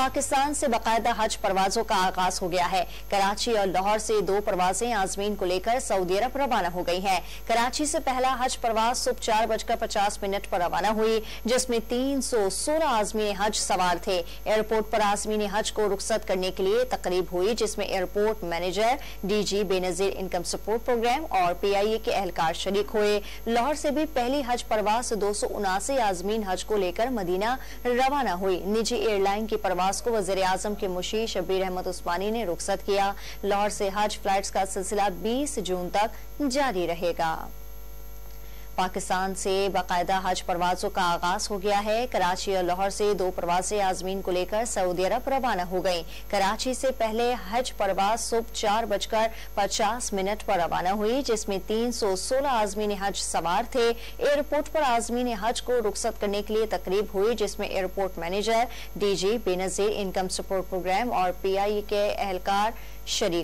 पाकिस्तान से बाकायदा हज परवाजों का आगाज हो गया है। कराची और लाहौर से 2 परवाजें आजमीन को लेकर सऊदी अरब रवाना हो गई हैं। कराची से पहला हज परवाज सुबह 4:50 पर रवाना हुई, जिसमें 316 आजमीन हज सवार थे। एयरपोर्ट पर आजमीन हज को रुखसत करने के लिए तकरीब हुई, जिसमें airport manager, DG Benazir income support programme और PIA के एहलकार शरीक हुए। लाहौर से भी पहली हज परवाज 279 आजमीन हज को लेकर मदीना रवाना हुई। निजी एयरलाइन की परवाज को वज़ीर-ए-आज़म के मुशीर शब्बीर अहमद उस्मानी ने रुखसत किया। लाहौर से हज फ्लाइट्स का सिलसिला 20 जून तक जारी रहेगा। पाकिस्तान से बाकायदा हज परवाजों का आगाज हो गया है। कराची और लाहौर से 2 परवाजें आजमीन को लेकर सऊदी अरब रवाना हो गईं। कराची से पहले हज परवाज सुबह 4:50 पर रवाना हुई, जिसमें 316 आजमीन हज सवार थे। एयरपोर्ट पर आजमीन हज को रुखसत करने के लिए तकरीब हुई, जिसमें airport manager, DG Benazir income support programme और PIA के एहलकार शरीक